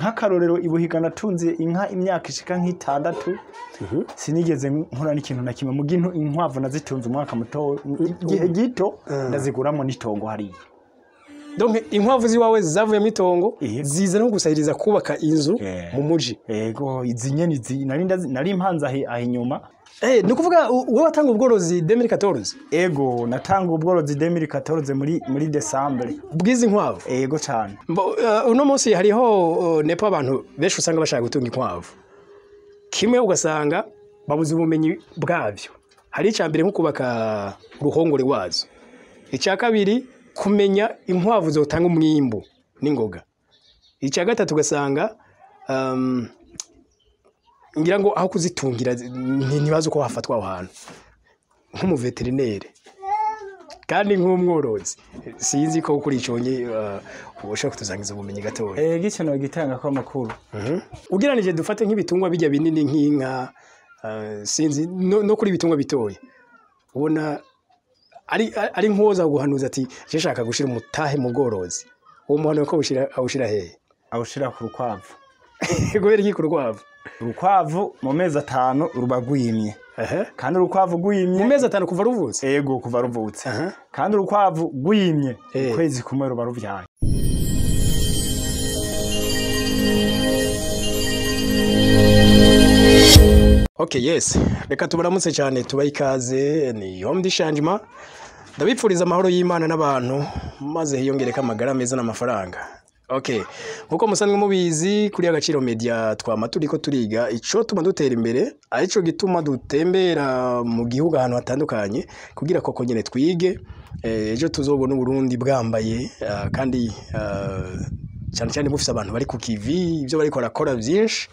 nk'akarorero ibuhiga natunze inka imyaka ishika nk'itandatu sinigeze nkora n'ikintu na kimwe mu gintu inkwavu nazitunze umwaka muto gihe gito ndaziguramo n'itongo hariya. Donc inkwavu ziwawe zavuye mu itongo ziza no gusahiriza kubaka inzu mu muji. Yego izi nyene nari impanza aho inyuma. Nukuvuga wowe watanga ubworozi 2014? Ego natanga ubworozi 2014 muri December. Bwizi inkwavu? Ego cyane. Uno munsi hariho nepo abantu benshi usanga bashaka gutunga inkwavu. Kimwe ugasanga babuze ubumenyi bwavyo. Hari icambere nko kubaka uruhongore wazo. Icya kabiri kumenya inkwavu zotanga umwimbo n'ingoga. Icya gatatu ugasanga ngira ngo aho kuzitungira ntibazo ko hafatwa ahantu nk'umu veterinere kandi nk'umworozi sinzi ko kuri iconye ushaka kutuzangiza ubumenyi gatoya. Gicano gitanga ko makuru. Ugiranije dufate nk'ibitungwa bijya binini nk'inka sinzi no kuri ibitungwa bitoya ubona ari nkoza guhanuza ati je shaka gushira umutahe mu bworozi. Uwo muhano ko awushira hehe? Awushira ku rukwavu. Kubera iki ku rukwavu? Urukwavu mu mezi 5 rubagwimye. Kandi urukwavu gwimye mu mezi 5 kuva ruvutse. Yego kuva ruvutse. Kandi urukwavu gwimye kwezi kumwe ruba ruvyaye. Okay, yes. Reka tubaramutse cyane tubaye ikaze ni home d'changement. Ndabipfuriza amahoro y'Imana n'abantu maze hiyongereka amagara meza n'amafaranga. Okay. Nkuko musanzwe mubizi kuri Agaciro media twama turiko turiga ico tuma dutera imbere, arico gituma dutembera mu gihugu ahantu hatandukanye kugira koko nyene twige ejo tuzobona Burundi bwambaye kandi cyane cyane bufise abantu bari ku kivi ibyo bari korakora byinshi.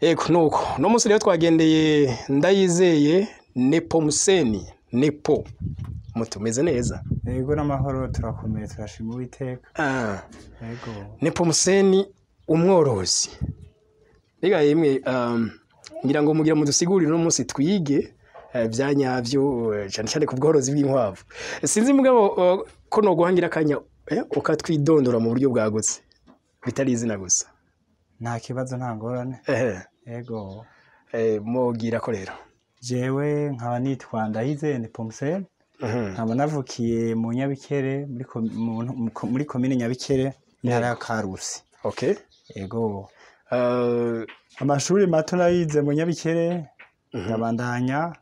Eko nuko no munsi rero twagendeye Ndayizeye Nepomuseni Nepo mutumeze neza. Yego n'amahoro turakomeye turashima Uwiteka. Yego Nepomuseni umworozi. Biga yemwe ngira ngo mugira mudusigurire no munsi twige byanyavyo cyane cyane ku bworozi bw'inkwavu. Sinzi mugabo ko no guhangira kanya ukatwidondora mu buryo bwagutse bitari izina gusa. Nta kibazo nta ngorane. Yego mogira ko rero jewe nkaba nitwa Ndayizeye Nepomuseni. Nkaba navukiye mu Nyabikere muri komine Nyabikere intara ya Karusi. Okay. Yego amashuri mato nayize mu Nyabikere ndabandanya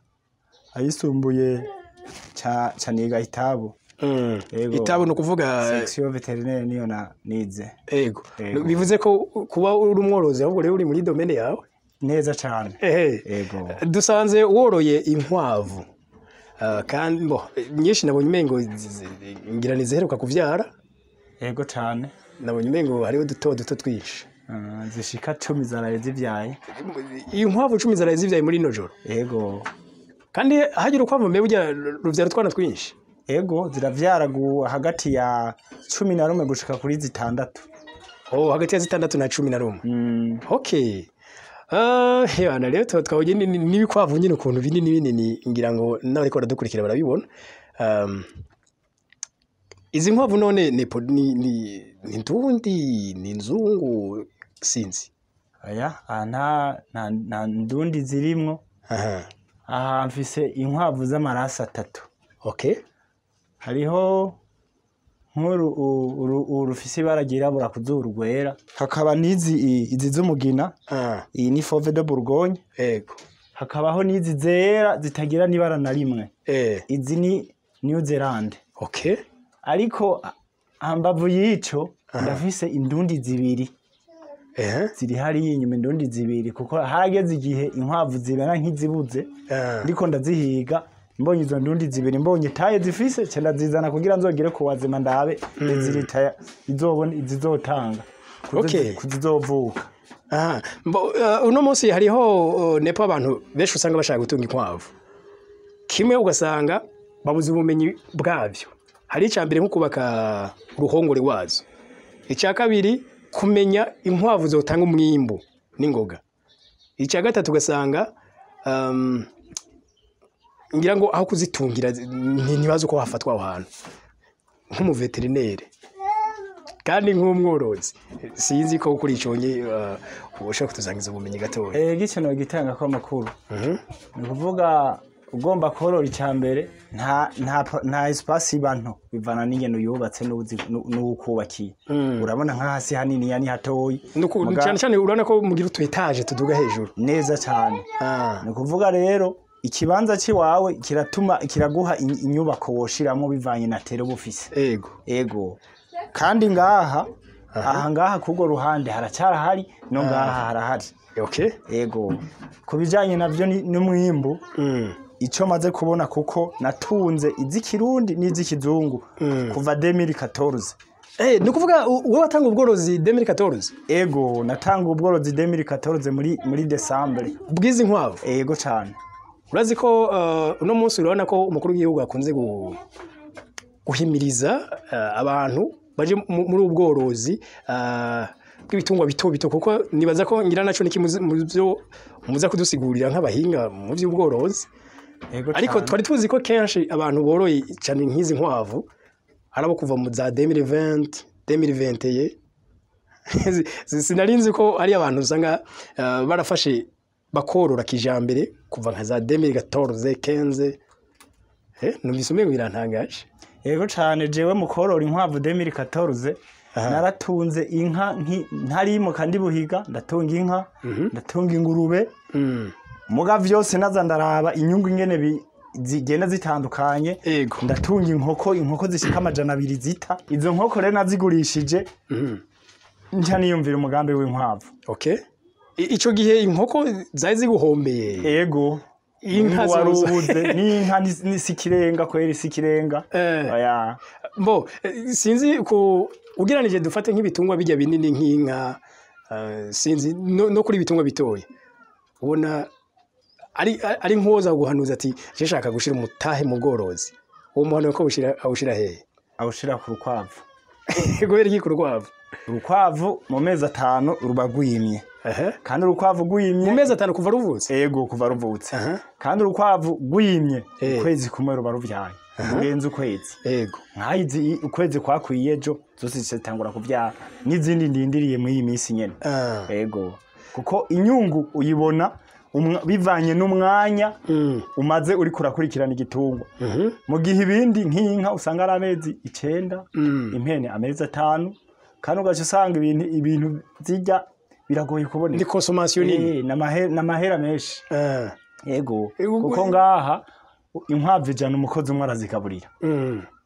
ayisumbuye niga Itabu. Itabu no kuvuga section vétérinaire niyo nize. Yego bivuze ko kuba uri umworozi ahubwo rero uri muri domaine yawe neza cyane. Yego dusanze woroye inkwavu kandi nyinshi nabonye umengo ngira nizeheruka kuvyara. Yego cyane nabonye umengo hariho duto twinshi zishika 10 zaraye zivyaye. Inkwavu 10 zaraye zivyaye muri no joro. Yego kandi hagira ukwavu mbe burya ruvyara twana twinshi. Ego ziravyara hagati ya 11 gushika kuri 6. Hagati ya 6 na 11. Okay. Yana rero twabonye n'ibikwavu nyine ukuntu binini ngira ngo nawe ko radukurikira barabibona. Izi nkwavu none ni ndundi ni nzungu sinzi. Aya nta ndundi zirimwo. Aha mfise inkwavu z'amarasa 3. Okay. Hariho nkuru rufisi baragirabura kuzuru rwera. Hakaba izi z'umugina. Iyi ni Fauve de Bourgogne. Yego. Hakabaho nizi zera zitagira nibara na rimwe. Izi ni New Zealand. Okay. Ariko ambavu yico ndafise indundi zibiri. Ziri hari inyuma indundi zibiri kuko hageze igihe inkwavu zibera nk'izibuze. Ndiko ndazihiga mbonye izo ndundi zibiri mbonye taye zifise cyenda zizana kugira nzogire ku wazima ndabe izirita izobona izizotanga kuzizovuka. Uno munsi hariho nepo abantu benshi usanga bashaka gutunga inkwavu. Kimwe ugasanga babuze ubumenyi bwavyo. Hari icambere nko kubaka uruhongore wazo. Icya kabiri kumenya inkwavu zotanga umwimbo n'ingoga. Icya gatatu ugasanga ngira ngo aho kuzitungira ntibazo ko hafatwa ahantu nk'umu veterinere kandi nk'umworozi sinzi ko kuri iconye ushaka kutuzangiza ubumenyi gatoya gikino gitanga ko amakuru ni kuvuga ugomba korora icyambere nta espace ibanto bivana n'ingeno yubatse n'ukubakiye urabona nka hasi hanini yani hatoyi cyane cyane urana ko mugira utu etage tuduga hejuru neza cyane ni kuvuga rero ikibanza ciwawe kiratuma kiraguha inyubako woshiramo bivanye na tere bufise ego kandi ngaha ngaha kugo ruhande haracyarahari no ngaha harahari ego kubijanye navyo n'umwimbu ico maze kubona kuko natunze iz'ikirundi n'iz'ikizungu kuva 2014 ni kuvuga wowe watanga ubworozi 2014 ego natanga ubworozi 2014 muri December bwizi nkwavu ego cyane urazi ko uno munsi urabona ko umukuru w'igihugu akunze guhimiriza abantu baje muri ubworozi bw'ibitungwa bito bito kuko nibaza ko ngira naco niki muza kudusigurira nk'abahinga mu by'ubworozi ariko twari tuzi ko kenshi abantu boroye cyane nk'izi nkwavu arabo kuva mu za 2020 2021 sinarinzi ko ari abantu usanga barafashe bakorora kijambere kuva nka za 2014 15 numvise umengo birantangaje yego cyane jewe mu korora inkwavu 2014 naratunze inka ntarimo kandi buhiga ndatunga inka ndatunga ingurube muga vyose naza ndaraba inyungu ingene zigenda zitandukanye ndatunga inkoko zishika 200 zita izo nkoko rero nazigurishije nca niyumvira umugambi w'inkwavu ico gihe inkoko zari ziguhombeye yego inka warubuze n'inka nisikirenga kweri sikirenga oya sinzi ko ugiranije dufate nk'ibitungwa bijya binini nk'inka sinzi no kuri ibitungwa bitoya ubona ari nkoza guhanuza ati shaka gushira umutahe mu bworozi uwo muhano ko awushira hehe awushira ku rukwavu gobera iki ku rukwavu urukwavu mu mezi 5 rubagwimye kandi urukwavu gwimye mu mezi 5 kuva ruvutse yego kuva ruvutse kandi urukwavu gwimye ukwezi kumwe ruba ruvyaye urenze ukwezi yego nkayizi ukwezi kwakwiye ejo zose zitangura kuvyara n'izindi ndindiriye muri iyi minsi nyene yego kuko inyungu uyibona bivanye n'umwanya umaze uri kurakurikirana igitungwa mu gihe ibindi nk'inka usanga ari amezi 9 impene amezi 5 kandi ugaca usanga ibintu zijya biragoye kuboneka ni consommation nini n'amahera menshi yego kuko ngaha inkwavu ijana umukozi umwe arazikaburira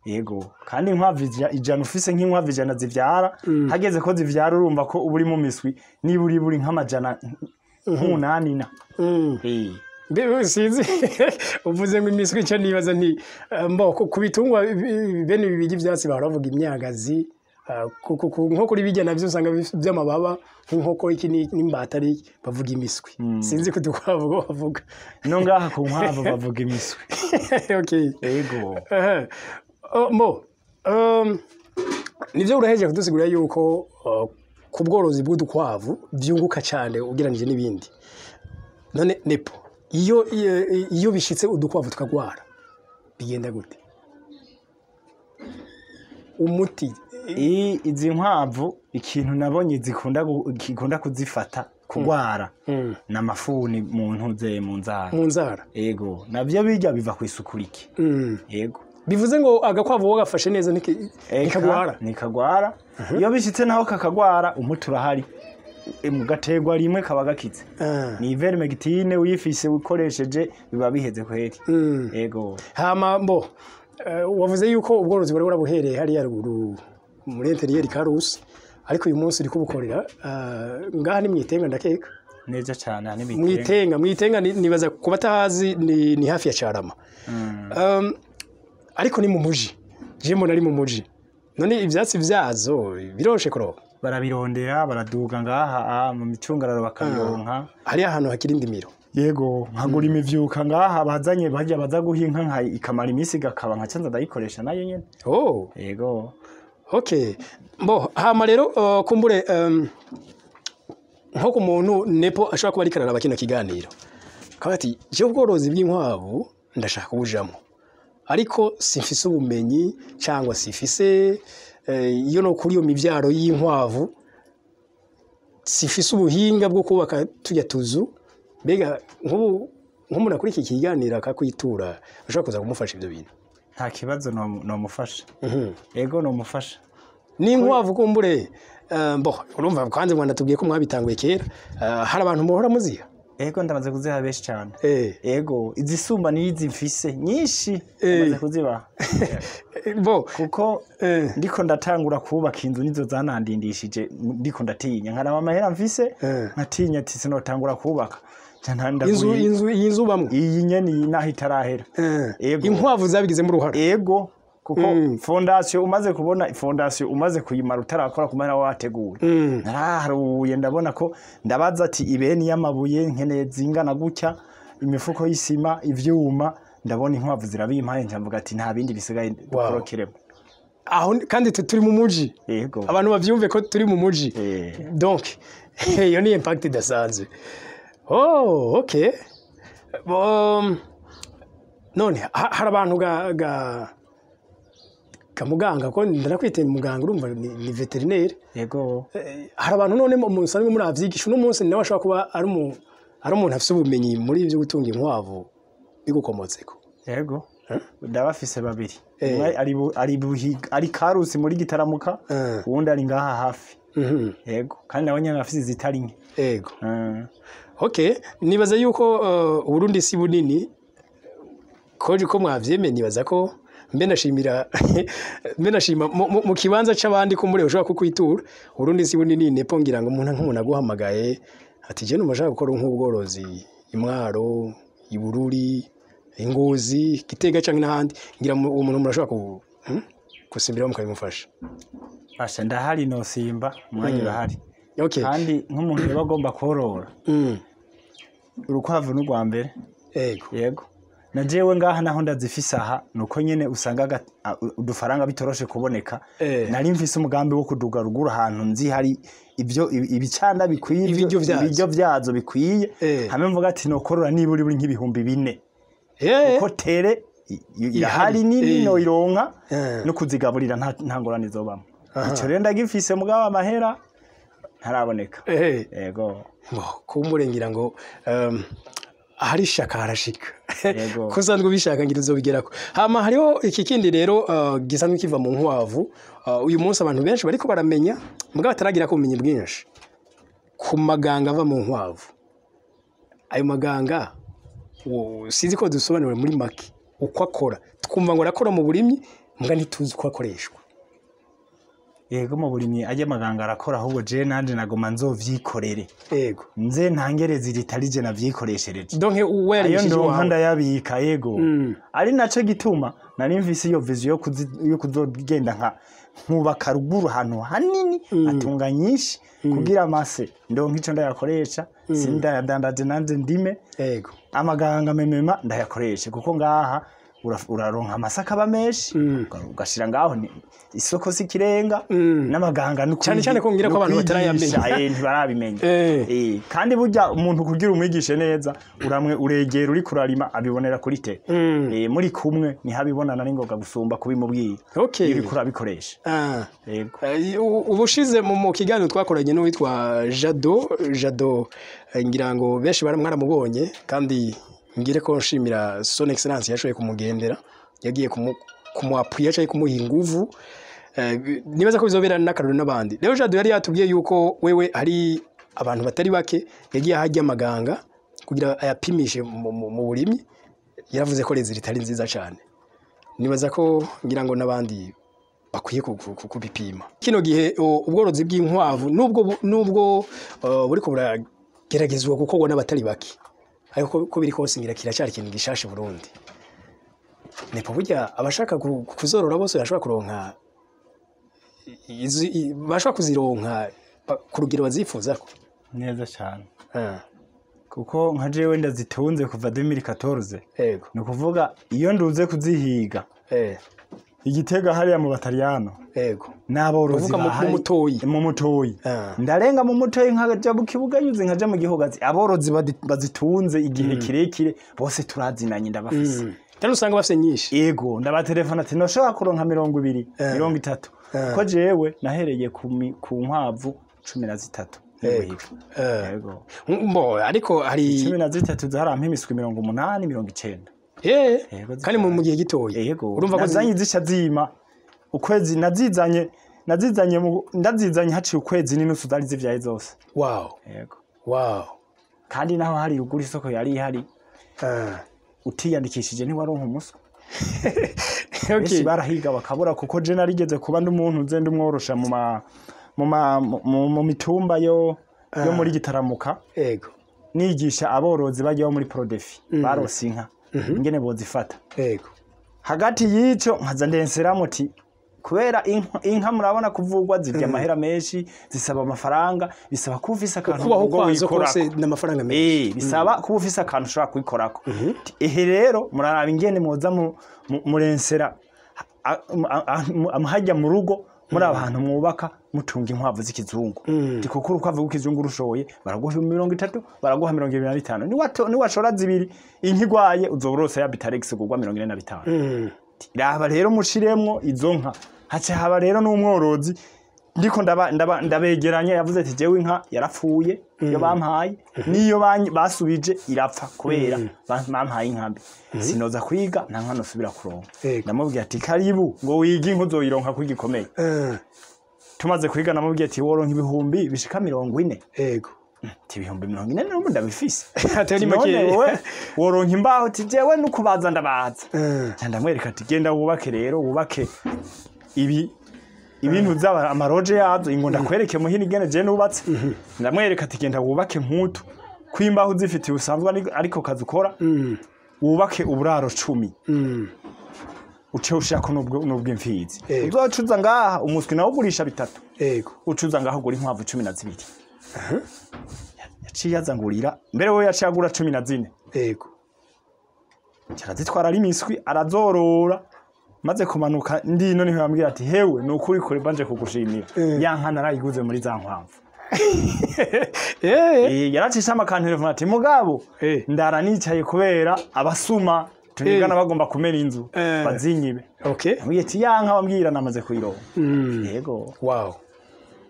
yego kandi inkwavu ijana ufise nk'inkwavu ijana zivyara hageze ko zivyara urumva ko uburi mu miswi niba uri nk'amajana nk'umunani sinzi uvuze ngo imiswi cyo nibaza nti ku bitungwa bene bibigi vyatsi baravuga imyagazi nko kuri bijya navyo usanga by'amababa nk'inkoko iki n'imbata ari bavuga imiswi sinzi ko dukwavuga bavuga no ngaha ku nkwavu bavuga imiswi yego nivyo uraheje kudusigura yuko ku bworozi bw'udukwavu byunguka cyane ugeranije n'ibindi none nepo iyo bishitse udukwavu tukagwara bigenda gute umuti izi nkwavu ikintu nabonye zikunda kuzifata kugwara n'amafuni mu ntuze mu nzara yego navyo bijya biva ku isukurike yego bivuze ngo agakwavu wo gafashe neza nikagwara iyo bishitse naho kakagwara umuti urahari mu gategwa rimwe kaba gakize ni ivermectine uyifise ukoresheje biba biheze kweri yego hama wavuze yuko ubworozi bari burabuhereye hari yaruguru muri interieur Karusi ariko uyu munsi uri kubukorera ngaha ni mwitenga ndakeka neza cyane hani mwitenga nibaza kuba tazi ni hafi ya Carama ariko ni mu muji jemo nari mu muji none ivyatsi vyazo biroshe koro barabirondera baraduga ngaha mu micungararo bakabironka hari ahantu hakiri indimiro yego nkagura imivyuka ngaha bazanye bajya baza guhinka nka ikamara imisi gakaba nka cyanza ndayikoresha nayo nyene yego hama rero kumbure nko ku muntu nepo ashobora kuba ari karara bakina kiganiro kabati je ubworozi bw'inkwavu ndashaka kubujamo ariko simfise ubumenyi cyangwa sifise iyo no kuri iyo mivyaro y'inkwavu sifise ubuhinga bwo kubaka tujya tuzu mbega nk'umuntu kuri iki kiganiro akakwitura ushobora kuza kumufasha ibyo bintu nta kibazo no mufasha yego no mufasha n'inkwavu kumbure urumva kandi mwana tubwiye ko mwabitanguye kera hari abantu muhora muziha yego ndamaze kuziha benshi cyane yego izisumba nizi mfise nyinshi ndamaze kuziba kuko ndiko ndatangura kubaka inzu nizo zanandindishije ndiko ndatinya nkaraba amahera mfise nkatinya ati sinotangura kubaka inzu bamwe iyi nyene naho itarahera inkwavu zabigize mu ruhara yego kuko fondation umaze kubona fondation umaze kuyimara utarakora kumara wateguye naraharuye ndabona ko ndabaza ati ibeni y'amabuye nkene zingana gutya imifuko y'isima ivyuma ndabona inkwavu zirabimpaye ntamvuga ati nta bindi bisigaye gukorokeremo aho kandi turi mu muji yego abantu bavyumve ko turi mu muji donc iyo ni impact dasanzwe okay none hari abantu muganga ko ndanakwitera muganga urumva ni veterinaire yego hari abantu none musanzwe muri avyigisha no munsi nawe ashaka kuba ari umuntu afise ubumenyi muri ivyo gutunga inkwavu bigukomotseko yego ndabafise babiri ari karusi muri gitaramuka uwundi ari ngaha hafi yego kandi nawe nyene afise zitari nke yego okay nibaza yuko Burundi si bunini koje ko mwavyemeye nibaza ko mbe nashima mu kibanza c'abandi ko muri ushobora kukwitura Burundi si bunini nepo ngira ngo umuntu aguhamagaye ati je numashaka gukora nk'ubworozi Imwaro Ibururi Ingozi Gitega canke n'ahandi ngira umuntu murashobora kusimbira mukabimufasha basha ndahari no simba mwanya urahari okay kandi nk'umuntu yabagomba korora urukwavu n'urwa mbere yego na jewe ngaha naho ndazifise aha nuko nyene usanga udufaranga bitoroshe kuboneka nari mfise umugambi wo kuduga ruguru ahantu nzi hari ibicanda bikwiye ibiryo vyazo bikwiye hamwe mvuga ati nokorora niburi buri nk'ibihumbi 4 uko tere irahari nini no ironka no kuzigaburira nta ngorane zobamo ico rero ndagifise mugabo amahera ntaraboneka yego kumurengera ngo hari shaka harashika kuzandwe bishaka ngira uzobigerako hama hariho iki kindi rero gisanzwe kiva mu nkwavu uyu munsi abantu benshi bariko baramenya mugabo ataragira ko umenye bwinshi ku maganga ava mu nkwavu ayo maganga sinzi ko dusobanura muri make uko akora twumva ngo arakora mu burimyi mbwa ntituzi uko akoreshwa yego mu burimyi ajya maganga arakora ahubwo je nanje nagoma nzovyikorere yego nze ntangereza ritarije navyikoreshereje donc ayo ndonka yabika yego ari naco gituma nari mvise iyo vision yo kuzogenda nkubaka ruguru hano hanini atunga nyinshi kugira amase ndonka ico ndayakoresha sindadandaje nanje ndime yego amaganga memema ndayakoresha kuko ngaha uraronka amasaka bameshi ugashira ngaho isoko sikirenga n'amaganga cyane ko ngira ko abantu batarayamenya ntibarabimenya kandi burya umuntu kugira umwigishe neza uregera uri kurarima abibonera kuri te muri kumwe ni habibonana n'ingoga gusumba kubimubwira iri kurabikoresha ubushize mu kiganiro twakoranye n'uwitwa Jado ngira ngo benshi baramwaramubonye kandi ngire ko nshimira son excellence yashoye kumugendera yagiye kumuappuya cyangwa kumuha inguvu nibaza ko bizobera n'akaruru n'abandi rero Jado yari yatubwiye yuko wewe hari abantu batari bake yagiye hajya amaganga kugira ayapimishe mu burimyi yaravuze ko rezi ritari nziza cyane nibaza ko ngira ngo n'abandi bakwiye kubipima kino gihe ubworozi bw'inkwavu nubwo buri ko burageragezwa gukorwa n'abatari bake ariko ko biri kose ngira kiracyari ikintu gishashe Burundi nepo burya abashaka kuzorora bose bashobora kuronka bashobora kuzironka ku rugero bazifuza ko neza cyane kuko nka jewe ndazitunze kuva 2014 yego ni kuvuga iyo nduze kuzihiga Igitega hariya mu Bataliyano yego n'aborozi mu mutoyi ndarenga mu mutoyi nkaja mu kibuga yuze nkaja mu gihogazi aborozi bazitunze igihe kirekire bose turazinanye ndabafise cyane usanga bafise nyinshi yego ndabatelefona ati noshobora kuronka 200 30 ko jewe nahereye ku nkwavu 13 yego mbo ariko hari 13 zarampa imiswi 80 90 kandi mu gihe gitoya yego urumva ko Zangize zima ukwezi ndazizanye haciye ukwezi n'inusu zari zivyaye zose yego kandi naho hari ugura isoko yari ihari utiyandikishije ntiwaronka umuswa okay barahiga bakabura kuko je narigeze kuba n'umuntu nze ndumworosha mu mitumba yo muri Gitaramuka yego nigisha aborozi bajyaho muri Prodefi barose inka ingene bozifata yego hagati yico nkaza ndensera muti kubera inka murabona kuvugwa zirya amahera menshi zisaba amafaranga bisaba kuba ufise akantu kubaho kose n'amafaranga menshi bisaba kuba ufise akantu ushobora kubikorako rero muraraba ingene moza murensera amahajya mu rugo muri abantu mwubaka mutunga inkwavu z'ikizungu kuko urukwavu rw'ikizungu rushoboye baraguha 30 baraguha 25 niwashora zibiri inkigwaye uzoborose ya Bitarex kugwa 45 raba rero mushiremwo izo nka hace haba rero n'umworozi ndiko ndabegeranya yavuze ati jewe inka yarapfuye iyo bampaye niyo basubije irapfa kubera bampaye inkambi sinoza kwiga nta nkano subira kuronka ndamubwiye ati karibu ngo wige inka uzoyironka kwigikomeye tumaze kwiga namubwiye ati woronka ibihumbi bishika 40 yego ibihumbi 40 n'ubu ndabifise atari make woronka imbaho ati jewe nukubaza ndabaza ndamwereka ati genda wubake rero wubake ibintu zaba amaroje yazo ingo ndakwereke muhini gene je nubatse ndamwereka ati genda wubake mputu kwimbaho zifitiye usanzwe ariko kazukora wubake uburaro 10 uce ushaka nubwo imfizi uzocuza ngaha umuswi nawo ugurisha 3 yego ucuza ngaha ugura inkwavu 12 yaciye azangurira mbere we yacagura 14 yego carazitwara ari imiswi arazorora maze kumanuka ndino niho yambwira ati hewe nukuri kure banje kugushimira yanka narayiguze muri za nkwavu yaracisha amakantelefone ati mugabo ndara nicaye kubera abasuma tunigana bagomba kumera inzu bazinyibe ambwiye ati yanka bambwira namaze kuyironka yego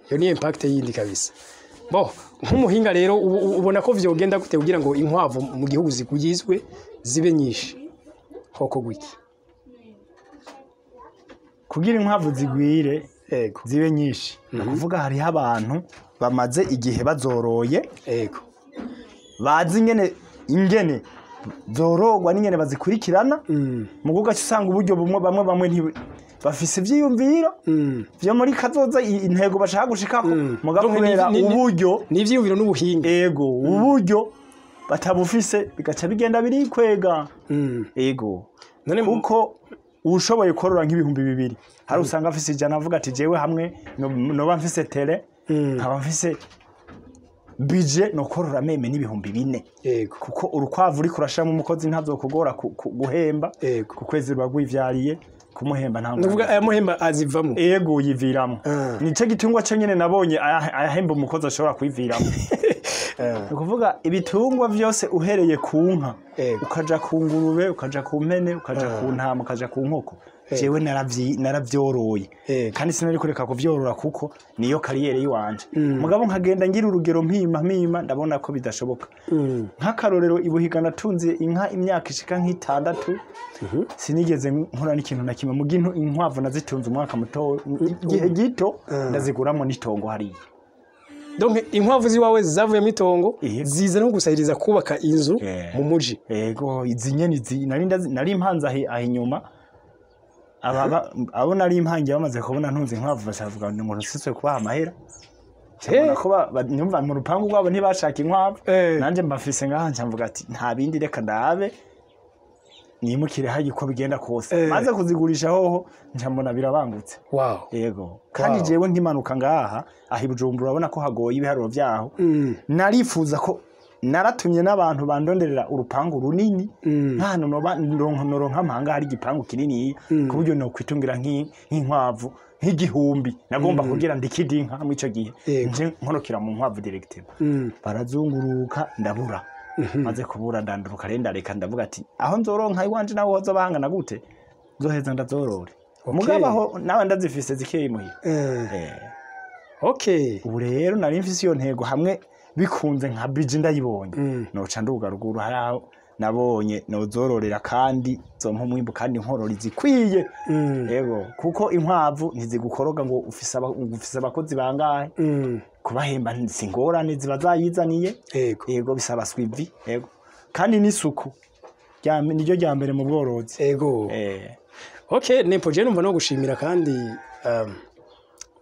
yo ni impact yindi kabisa nk'umuhinga rero ubona ko vyogenda gute kugira ngo inkwavu mu gihugu zikugizwe zibe nyinshi hoko gwiki kugira inkwavu zigwire zibe nyinshi kuvuga hari abantu bamaze igihe bazoroye bazi ingene zorogwa n'ingene bazikurikirana mu gugaca usanga uburyo bamwe bafise ivyiyumviro vyo muri kazoza intego bashaka gushikako mugabo kubera uburyo n'ivyiyumviro n'ubuhinga uburyo batabufise bigaca bigenda biri kwega none kuko ushoboye korora nk'ibihumbi 2 hari usanga afise ijana avuga ati jewe hamwe no bamfise tele nkaba mfise budget no korora meme n'ibihumbi 4 kuko urukwavu uri kurashamo umukozi ntazokugora guhemba ku kwezi rwagwivyariye kumuhemba ntango nuvuga aya muhemba azivamo yiviramo nice gitungwa cyo nyene nabonye ayahemba umukozi ashobora kwiviramo kuvuga ibitungwa vyose uhereye ku nka ukaja ku ngurube ukaja ku mpene ukaja ku ntama ukaja ku nkoko jewe naravyoroye kandi sinari kureka kuvyorora kuko niyo kariyere yiwanje mugabo nkagenda ngira urugero mpima ndabona ko bidashoboka nk'akarorero ibuhiga natunze inka imyaka ishika nk'itandatu sinigeze nkora n'ikintu na kimwe mu gintu inkwavu nazitunze umwaka muto igihe gito ndaziguramo n'itongo hariya donc inkwavu ziwawe zavuye mu itongo ziza no gusahiriza kubaka inzu mu muji yego izi nyene nari impanza ahinyuma abo nari impangiye bamaze kubona ntunze inkwavu basavuga ngo umuntu siswe kubaha amahera ko nyumva mu rupangu rwabo ntibashaka inkwavu nanje mbafise ngaha ncamvuga ati nta bindi reka ndabe nimukire hayi ko bigenda kose maze kuzigurisha hoho ncambona birabangutse yego kandi jewe nkimanuka ngaha ahi Bujumbura urabona ko hagoye ibiharuro vyaho narifuza ko naratumye n'abantu bandonderera urupangu runini nkano noronka amahanga hari igipangu kinini ku buryo no kwitungira nk'inkwavu nk'igihumbi nagomba kugira ndikidinka mu ico gihe nje nkorokera mu nkwavu directive barazunguruka ndabura maze kubura ndanduruka renda reka ndavuga ati aho nzoronka iwanje nawo hozo bahangana gute zoheza ndazorore mugabaho nawe ndazifise zikeye muhira okay ubu rero nari mfise iyo ntego hamwe bikunze nka bije ndayibonye noca nduga ruguru haraho nabonye nozororera kandi zompa umwimbu kandi inkorora zikwiye yego kuko inkwavu ntizigukoroga ngo ufise abakozi bangahe kubahemba singorane ziba zayizaniye yego bisaba swivi yego kandi n'isuku niryo rya mbere mu bworozi yego okay nempo je numva no gushimira kandi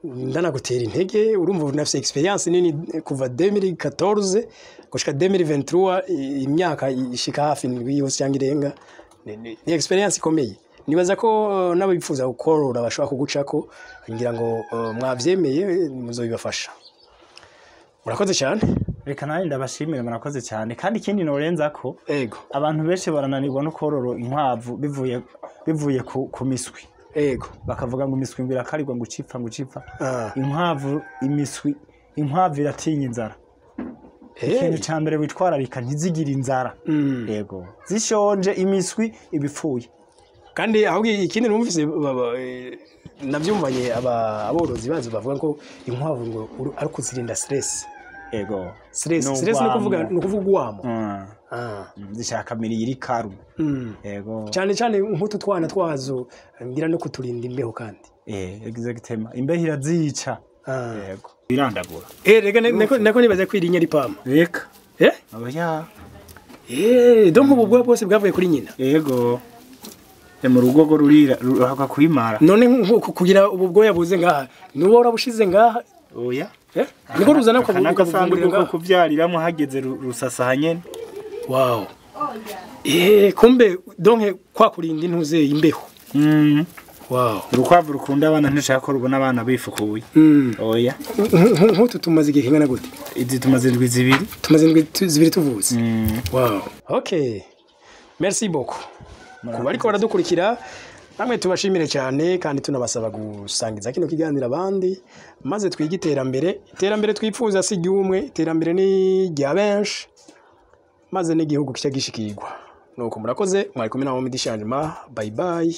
ndanagutera intege urumva unafise experience nini kuva 2014 gushika 2023 imyaka ishika hafi yose cyangwa irenga ni experience ikomeye nibaza ko nabifuza gukorora bashobora kugucako ngira ngo mwavyemeye muzobibafasha murakoze cyane reka nari ndabashimira murakoze cyane kandi ikindi norenza ko abantu benshi barananirwa no korora inkwavu bivuye ku miswi bakavuga ngo imiswi ngo irakarirwa ngo ucipfa inkwavu inkwavu iratinya inzara ikintu cya mbere witwararika ntizigira inzara yego zishonje imiswi ibipfuye kandi ahubwo ikindi numvise nabyumvanye aborozi bazo bavuga ko inkwavu ngo ari kuzirinda stress stress no kuvuga uwamo zishaka mirire karu yego cyane nk'utu twana twazo ngira no kuturinda imbeho kandi exactement imbeho irazica yego irandagura rega nako nibaza kwirinya ripama reka oya donc ubwo bwose bwavuye kuri nyina yego mu rugo go rurira ruhaka kwimara none kugira ubu bwoya buze ngaha nuwo urabushize ngaha oya niko ruzana ko ukavungurira ko kuvyariramo hageze rusasa nyene wow kumbe donc kwa kurinda intuze imbeho wow urukwavu rukunda abana ntishaka ko rubona abana bifukuye oya nkutu tumaze igihe kingana gute izi tumaze indwi zibiri tuvuze wow okay merci beaucoup kuba ariko baradukurikira namwe tubashimire cyane kandi tunabasaba gusangiza kino kiganiro abandi maze twiga iterambere twifuza si ry'umwe iterambere ni rya benshi maze n'igihugu kica gishikirwa nuko murakoze mwari kumwe na Ndazoroye bye bye